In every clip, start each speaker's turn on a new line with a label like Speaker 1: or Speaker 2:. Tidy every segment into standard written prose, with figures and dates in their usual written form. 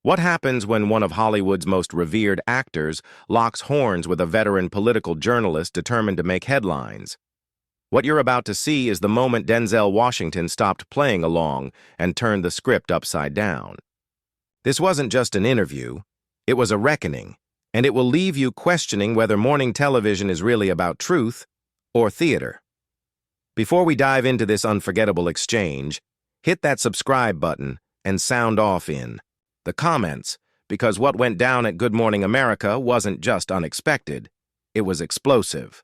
Speaker 1: What happens when one of Hollywood's most revered actors locks horns with a veteran political journalist determined to make headlines? What you're about to see is the moment Denzel Washington stopped playing along and turned the script upside down. This wasn't just an interview, it was a reckoning, and it will leave you questioning whether morning television is really about truth or theater. Before we dive into this unforgettable exchange, hit that subscribe button and sound off in the comments, because what went down at Good Morning America wasn't just unexpected, it was explosive.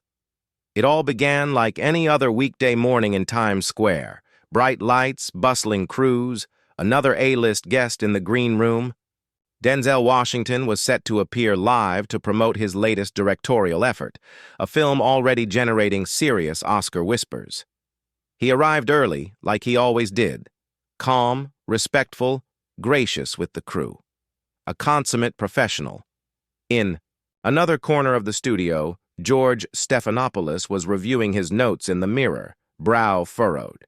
Speaker 1: It all began like any other weekday morning in Times Square. Bright lights, bustling crews, another A-list guest in the green room. Denzel Washington was set to appear live to promote his latest directorial effort, a film already generating serious Oscar whispers. He arrived early, like he always did, calm, respectful, gracious with the crew. A consummate professional. In another corner of the studio, George Stephanopoulos was reviewing his notes in the mirror, brow furrowed.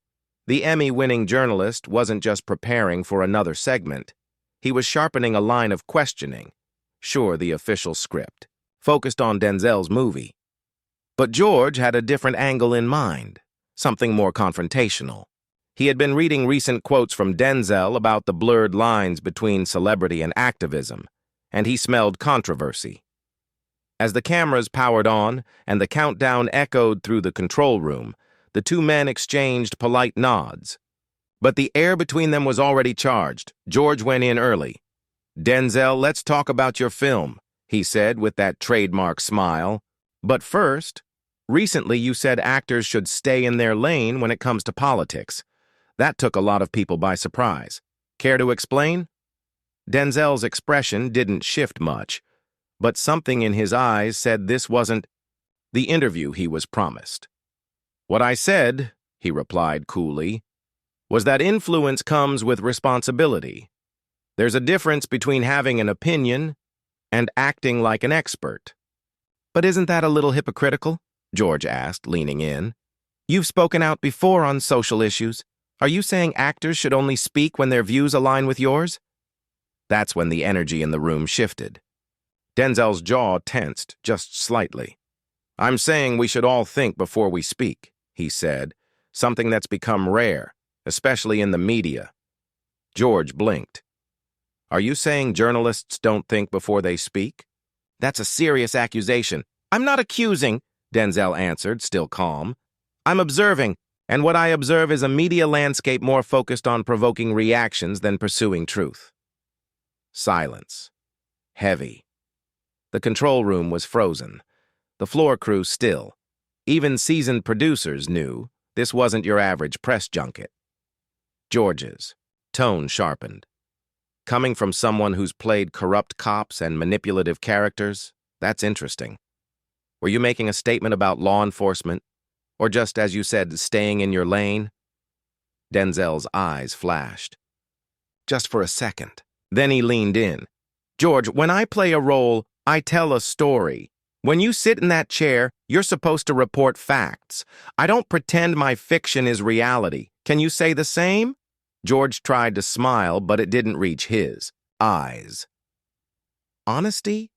Speaker 1: The Emmy-winning journalist wasn't just preparing for another segment. He was sharpening a line of questioning. Sure, the official script, focused on Denzel's movie. But George had a different angle in mind, something more confrontational. He had been reading recent quotes from Denzel about the blurred lines between celebrity and activism, and he smelled controversy. As the cameras powered on and the countdown echoed through the control room, the two men exchanged polite nods. But the air between them was already charged. George went in early. "Denzel, let's talk about your film," he said with that trademark smile. "But first, recently you said actors should stay in their lane when it comes to politics. That took a lot of people by surprise. Care to explain?" Denzel's expression didn't shift much, but something in his eyes said this wasn't the interview he was promised. "What I said," he replied coolly, "was that influence comes with responsibility. There's a difference between having an opinion and acting like an expert." "But isn't that a little hypocritical?" George asked, leaning in. "You've spoken out before on social issues. Are you saying actors should only speak when their views align with yours?" That's when the energy in the room shifted. Denzel's jaw tensed just slightly. "I'm saying we should all think before we speak," he said, something that's become rare, especially in the media. George blinked. "Are you saying journalists don't think before they speak?" "That's a serious accusation." "I'm not accusing," Denzel answered, still calm. "I'm observing. And what I observe is a media landscape more focused on provoking reactions than pursuing truth." Silence. Heavy. The control room was frozen. The floor crew still. Even seasoned producers knew this wasn't your average press junket. George's tone sharpened. Coming from someone who's played corrupt cops and manipulative characters, that's interesting. Were you making a statement about law enforcement? Or just, as you said, staying in your lane? Denzel's eyes flashed. Just for a second. Then he leaned in. "George, when I play a role, I tell a story. When you sit in that chair, you're supposed to report facts. I don't pretend my fiction is reality. Can you say the same?" George tried to smile, but it didn't reach his eyes. "Honesty?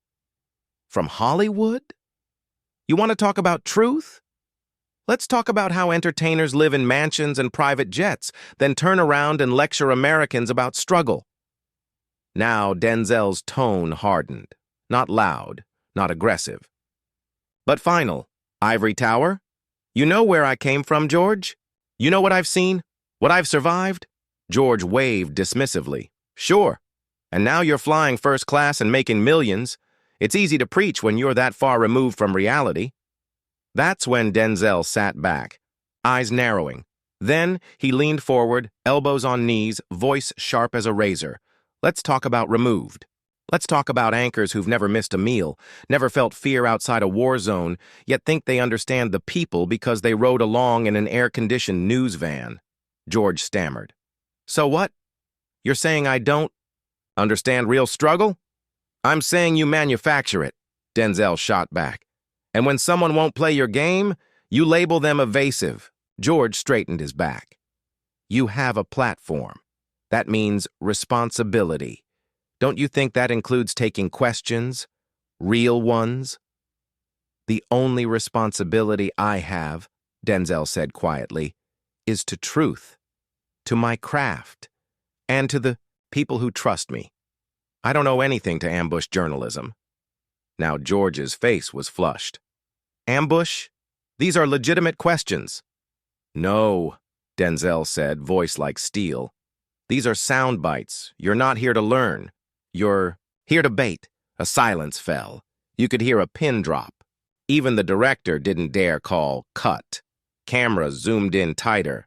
Speaker 1: From Hollywood? You want to talk about truth? Let's talk about how entertainers live in mansions and private jets, then turn around and lecture Americans about struggle." Now Denzel's tone hardened. Not loud, not aggressive, but final. "Ivory Tower? You know where I came from, George? You know what I've seen? What I've survived?" George waved dismissively. "Sure. And now you're flying first class and making millions. It's easy to preach when you're that far removed from reality." That's when Denzel sat back, eyes narrowing. Then he leaned forward, elbows on knees, voice sharp as a razor. "Let's talk about removed. Let's talk about anchors who've never missed a meal, never felt fear outside a war zone, yet think they understand the people because they rode along in an air-conditioned news van." George stammered. "So what? You're saying I don't understand real struggle?" "I'm saying you manufacture it," Denzel shot back. "And when someone won't play your game, you label them evasive." George straightened his back. "You have a platform. That means responsibility. Don't you think that includes taking questions, real ones? The only responsibility I have, Denzel said quietly, is to truth, to my craft, and to the people who trust me. I don't owe anything to ambush journalism. Now George's face was flushed. Ambush? These are legitimate questions. No, Denzel said, voice like steel. These are sound bites. You're not here to learn. You're here to bait. A silence fell. You could hear a pin drop. Even the director didn't dare call cut. Cameras zoomed in tighter.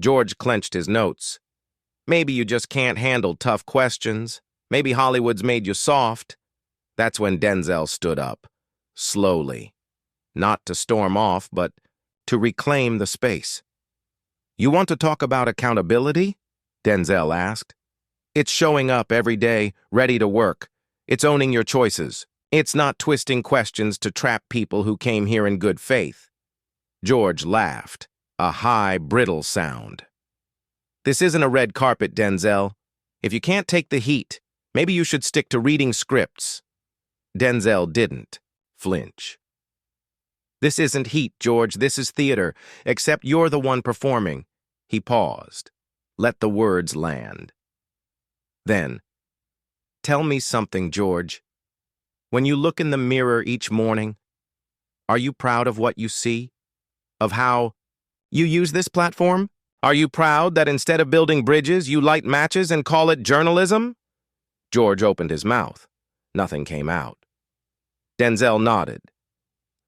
Speaker 1: George clenched his notes. Maybe you just can't handle tough questions. Maybe Hollywood's made you soft. That's when Denzel stood up, slowly. Not to storm off, but to reclaim the space. You want to talk about accountability? Denzel asked. It's showing up every day, ready to work. It's owning your choices. It's not twisting questions to trap people who came here in good faith. George laughed, a high, brittle sound. This isn't a red carpet, Denzel. If you can't take the heat, maybe you should stick to reading scripts. Denzel didn't flinch. This isn't heat, George. This is theater, except you're the one performing. He paused. Let the words land. Then, tell me something, George. When you look in the mirror each morning, are you proud of what you see? Of how you use this platform? Are you proud that instead of building bridges, you light matches and call it journalism? George opened his mouth. Nothing came out. Denzel nodded.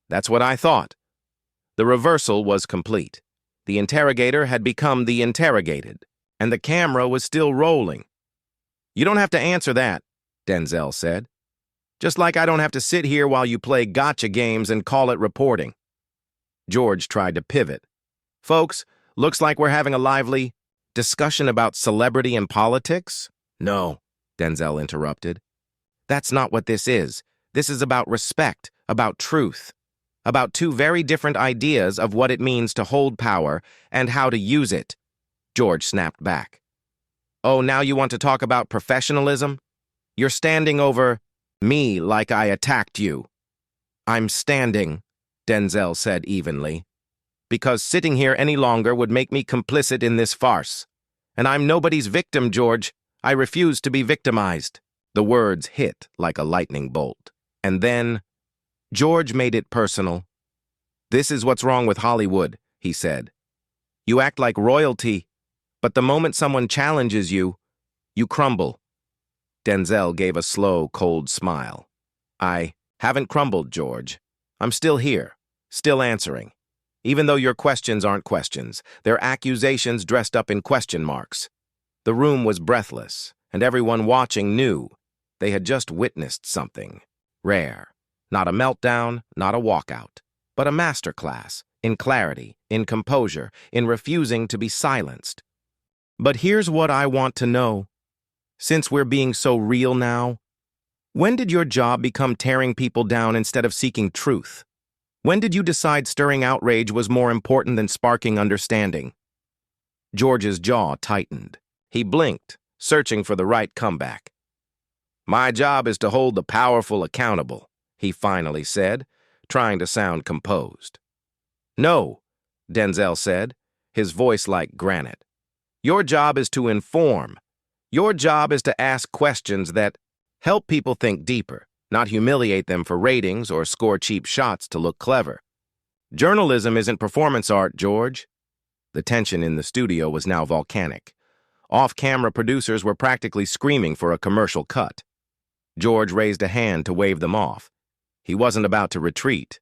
Speaker 1: That's what I thought. The reversal was complete. The interrogator had become the interrogated, and the camera was still rolling. You don't have to answer that, Denzel said. Just like I don't have to sit here while you play gotcha games and call it reporting. George tried to pivot. Folks, looks like we're having a lively discussion about celebrity and politics? No, Denzel interrupted. That's not what this is. This is about respect, about truth, about two very different ideas of what it means to hold power and how to use it. George snapped back. Oh, now you want to talk about professionalism? You're standing over me like I attacked you. I'm standing, Denzel said evenly, because sitting here any longer would make me complicit in this farce. And I'm nobody's victim, George. I refuse to be victimized. The words hit like a lightning bolt. And then, George made it personal. This is what's wrong with Hollywood, he said. You act like royalty, but the moment someone challenges you, you crumble. Denzel gave a slow, cold smile. I haven't crumbled, George. I'm still here, still answering. Even though your questions aren't questions, they're accusations dressed up in question marks. The room was breathless, and everyone watching knew they had just witnessed something rare. Not a meltdown, not a walkout, but a masterclass in clarity, in composure, in refusing to be silenced. But here's what I want to know. Since we're being so real now, when did your job become tearing people down instead of seeking truth? When did you decide stirring outrage was more important than sparking understanding? George's jaw tightened. He blinked, searching for the right comeback. My job is to hold the powerful accountable, he finally said, trying to sound composed. No, Denzel said, his voice like granite. Your job is to inform. Your job is to ask questions that help people think deeper, not humiliate them for ratings or score cheap shots to look clever. Journalism isn't performance art, George. The tension in the studio was now volcanic. Off-camera producers were practically screaming for a commercial cut. George raised a hand to wave them off. He wasn't about to retreat.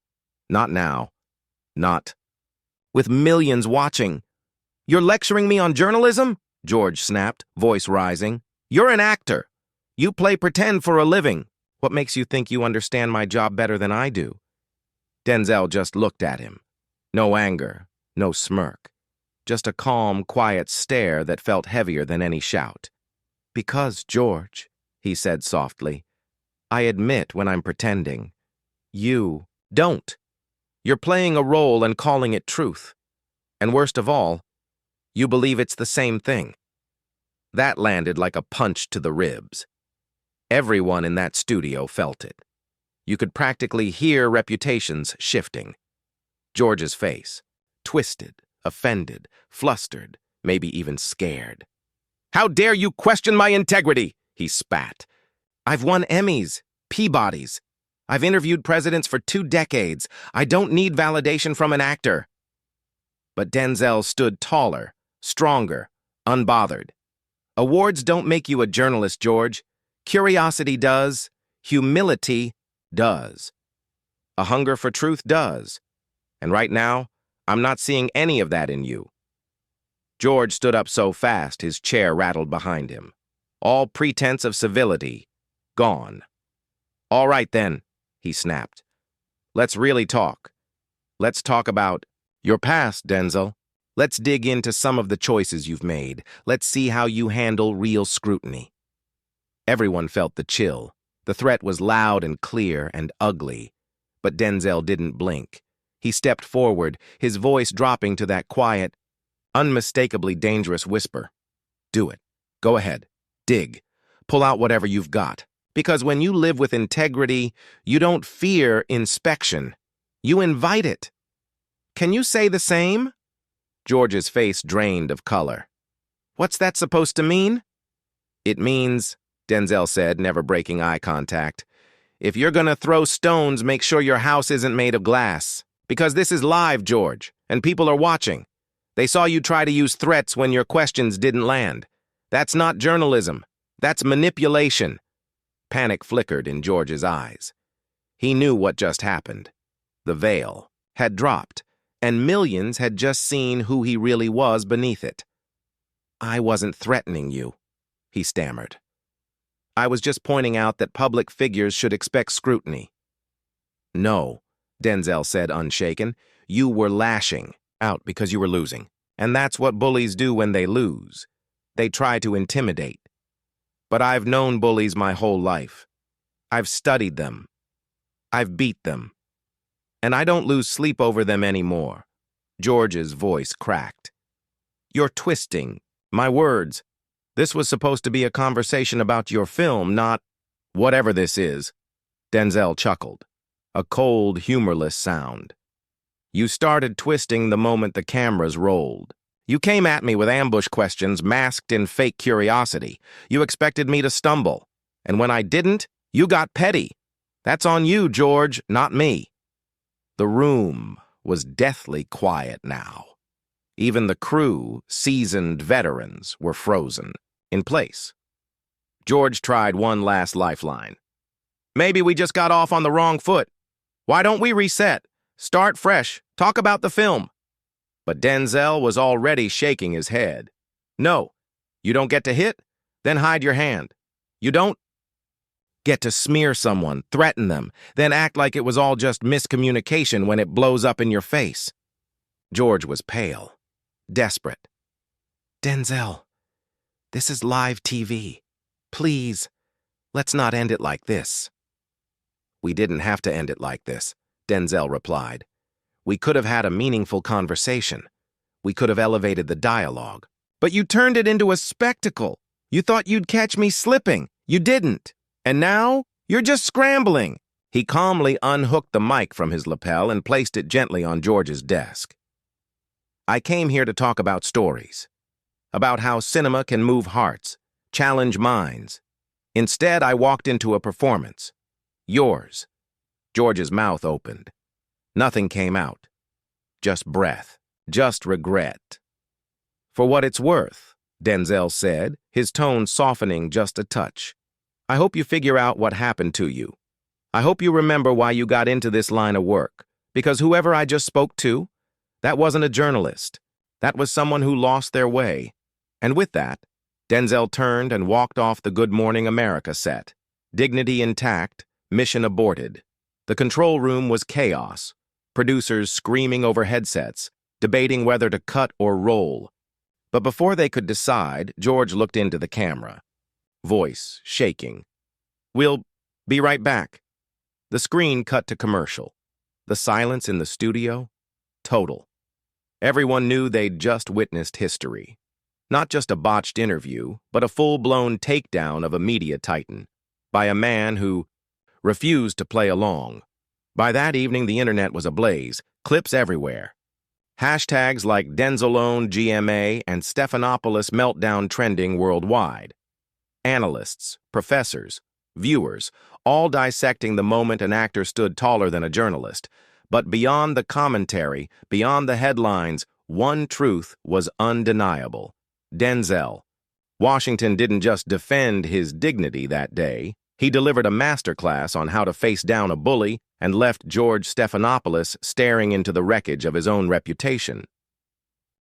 Speaker 1: Not now. Not with millions watching. You're lecturing me on journalism? George snapped, voice rising. You're an actor. You play pretend for a living. What makes you think you understand my job better than I do? Denzel just looked at him. No anger, no smirk. Just a calm, quiet stare that felt heavier than any shout. Because, George, he said softly, I admit when I'm pretending. You don't. You're playing a role and calling it truth. And worst of all, you believe it's the same thing. That landed like a punch to the ribs. Everyone in that studio felt it. You could practically hear reputations shifting. George's face, twisted, offended, flustered, maybe even scared. "How dare you question my integrity?" he spat. "I've won Emmys, Peabodys. I've interviewed presidents for 2 decades. I don't need validation from an actor." But Denzel stood taller, stronger, unbothered. "Awards don't make you a journalist, George. Curiosity does. Humility does. A hunger for truth does. And right now, I'm not seeing any of that in you." George stood up so fast his chair rattled behind him. All pretense of civility gone. "All right then," he snapped. "Let's really talk. Let's talk about your past, Denzel. Let's dig into some of the choices you've made. Let's see how you handle real scrutiny." Everyone felt the chill. The threat was loud and clear and ugly. But Denzel didn't blink. He stepped forward, his voice dropping to that quiet, unmistakably dangerous whisper. "Do it. Go ahead. Dig. Pull out whatever you've got. Because when you live with integrity, you don't fear inspection. You invite it. Can you say the same?" George's face drained of color. "What's that supposed to mean?" "It means," Denzel said, never breaking eye contact, "if you're gonna throw stones, make sure your house isn't made of glass. Because this is live, George, and people are watching. They saw you try to use threats when your questions didn't land. That's not journalism. That's manipulation." Panic flickered in George's eyes. He knew what just happened. The veil had dropped, and millions had just seen who he really was beneath it. "I wasn't threatening you," he stammered. "I was just pointing out that public figures should expect scrutiny." "No," Denzel said, unshaken. "You were lashing out because you were losing. And that's what bullies do when they lose. They try to intimidate. But I've known bullies my whole life. I've studied them. I've beat them. And I don't lose sleep over them anymore." George's voice cracked. "You're twisting my words. This was supposed to be a conversation about your film, not whatever this is." Denzel chuckled, a cold, humorless sound. "You started twisting the moment the cameras rolled. You came at me with ambush questions masked in fake curiosity. You expected me to stumble. And when I didn't, you got petty. That's on you, George, not me." The room was deathly quiet now. Even the crew, seasoned veterans, were frozen, in place. George tried one last lifeline. "Maybe we just got off on the wrong foot. Why don't we reset? Start fresh. Talk about the film." But Denzel was already shaking his head. "No, you don't get to hit? Then hide your hand. You don't get to smear someone, threaten them, then act like it was all just miscommunication when it blows up in your face." George was pale, desperate. "Denzel, this is live TV. Please, let's not end it like this." "We didn't have to end it like this," Denzel replied. "We could have had a meaningful conversation. We could have elevated the dialogue. But you turned it into a spectacle. You thought you'd catch me slipping. You didn't. And now, you're just scrambling." He calmly unhooked the mic from his lapel and placed it gently on George's desk. "I came here to talk about stories. About how cinema can move hearts, challenge minds. Instead, I walked into a performance. Yours." George's mouth opened. Nothing came out. Just breath. Just regret. "For what it's worth," Denzel said, his tone softening just a touch, "I hope you figure out what happened to you. I hope you remember why you got into this line of work. Because whoever I just spoke to, that wasn't a journalist. That was someone who lost their way." And with that, Denzel turned and walked off the Good Morning America set. Dignity intact, mission aborted. The control room was chaos. Producers screaming over headsets, debating whether to cut or roll. But before they could decide, George looked into the camera. Voice shaking. "We'll be right back." The screen cut to commercial. The silence in the studio, total. Everyone knew they'd just witnessed history. Not just a botched interview, but a full-blown takedown of a media titan. by a man who refused to play along. By that evening, the internet was ablaze, clips everywhere. Hashtags like Denzel GMA and Stephanopoulos meltdown trending worldwide. Analysts, professors, viewers, all dissecting the moment an actor stood taller than a journalist. But beyond the commentary, beyond the headlines, one truth was undeniable. Denzel Washington didn't just defend his dignity that day. He delivered a masterclass on how to face down a bully and left George Stephanopoulos staring into the wreckage of his own reputation.